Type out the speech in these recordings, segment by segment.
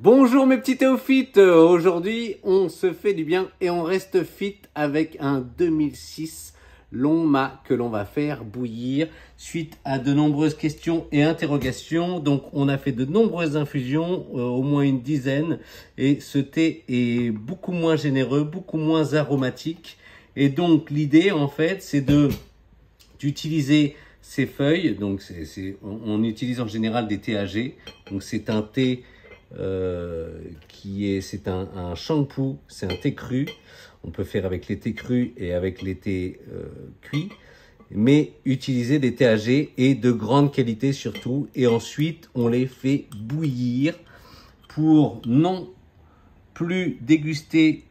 Bonjour mes petits théophytes, aujourd'hui on se fait du bien et on reste fit avec un 2006 long mât que l'on va faire bouillir suite à de nombreuses questions et interrogations. Donc on a fait de nombreuses infusions, au moins une dizaine, et ce thé est beaucoup moins généreux, beaucoup moins aromatique. Et donc l'idée en fait c'est d'utiliser ces feuilles. Donc on utilise en général des TAG, donc c'est un thé c'est un shampoo, c'est un thé cru. On peut faire avec les thés crus et avec les thés cuits, mais utiliser des TAG et de grande qualité surtout. Et ensuite on les fait bouillir pour non plus déguster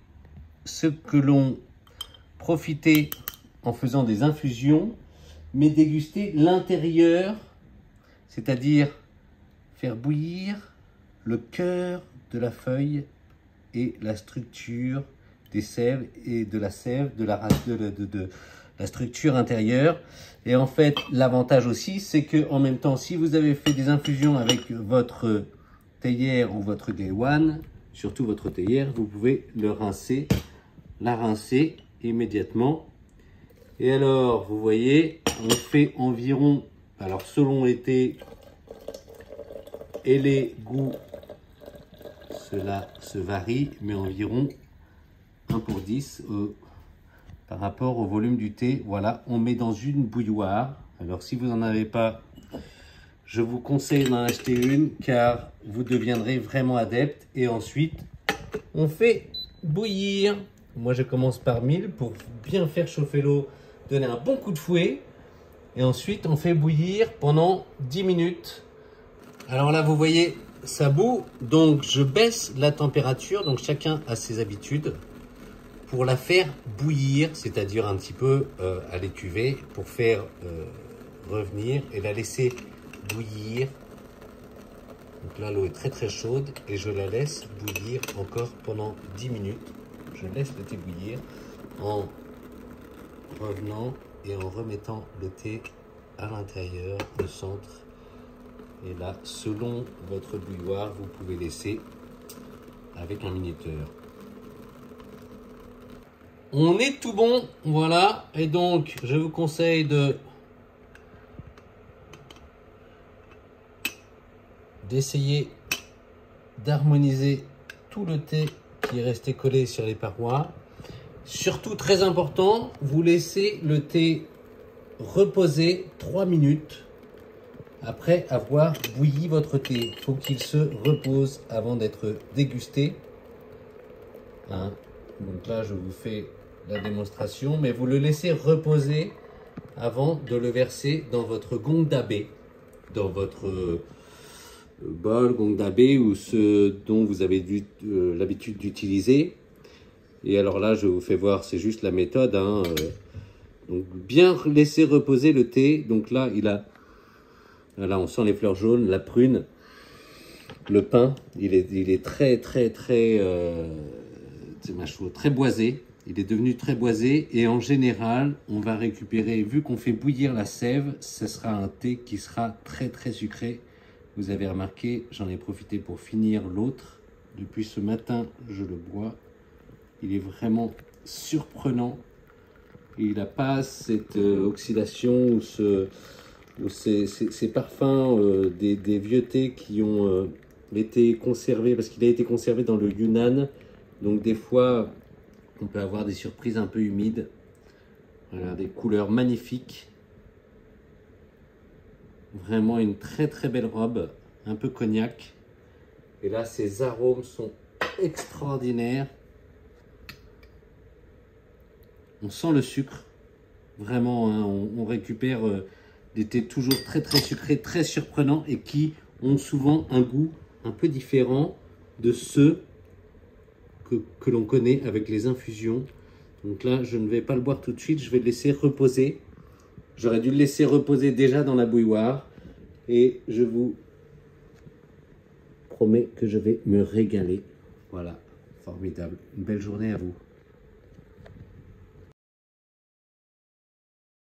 ce que l'on profitait en faisant des infusions, mais déguster l'intérieur, c'est-à-dire faire bouillir le cœur de la feuille et la structure des sèves et de la sève, de la structure intérieure. Et en fait, l'avantage aussi, c'est que en même temps, si vous avez fait des infusions avec votre théière ou votre day one, surtout votre théière, vous pouvez la rincer immédiatement. Et alors, vous voyez, on fait environ, alors selon les thés et les goûts, cela se varie, mais environ 1 pour 10 par rapport au volume du thé. Voilà, on met dans une bouilloire. Alors si vous n'en avez pas, je vous conseille d'en acheter une car vous deviendrez vraiment adepte. Et ensuite, on fait bouillir. Moi, je commence par 1000 pour bien faire chauffer l'eau, donner un bon coup de fouet. Et ensuite, on fait bouillir pendant 10 minutes. Alors là, vous voyez, ça bout, donc je baisse la température, donc chacun a ses habitudes, pour la faire bouillir, c'est-à-dire un petit peu à l'étuvée, pour faire revenir et la laisser bouillir. Donc là, l'eau est très très chaude et je la laisse bouillir encore pendant 10 minutes. Je laisse le thé bouillir en revenant et en remettant le thé à l'intérieur, au centre. Et là, selon votre bouilloire, vous pouvez laisser avec un minuteur. On est tout bon, voilà. Et donc, je vous conseille d'essayer d'harmoniser tout le thé qui est resté collé sur les parois. Surtout, très important, vous laissez le thé reposer 3 minutes. Après avoir bouilli votre thé, il faut qu'il se repose avant d'être dégusté. Hein? Donc là, je vous fais la démonstration, mais vous le laissez reposer avant de le verser dans votre gong dabé, dans votre bol gong dabé ou ce dont vous avez l'habitude d'utiliser. Et alors là, je vous fais voir, c'est juste la méthode. Hein? Donc bien laisser reposer le thé. Donc là, voilà, on sent les fleurs jaunes, la prune, le pain, il est très boisé. Il est devenu très boisé et en général, on va récupérer, vu qu'on fait bouillir la sève, ce sera un thé qui sera très sucré. Vous avez remarqué, j'en ai profité pour finir l'autre. Depuis ce matin, je le bois. Il est vraiment surprenant. Il n'a pas cette oxydation ou ces parfums des vieux thés qui ont été conservés, parce qu'il a été conservé dans le Yunnan. Donc des fois, on peut avoir des surprises un peu humides. Voilà, des couleurs magnifiques. Vraiment une très belle robe, un peu cognac. Et là, ces arômes sont extraordinaires. On sent le sucre. Vraiment, hein, on récupère des thés toujours très sucrés, très surprenants et qui ont souvent un goût un peu différent de ceux que l'on connaît avec les infusions. Donc là, je ne vais pas le boire tout de suite, je vais le laisser reposer. J'aurais dû le laisser reposer déjà dans la bouilloire et je vous promets que je vais me régaler. Voilà, formidable. Une belle journée à vous.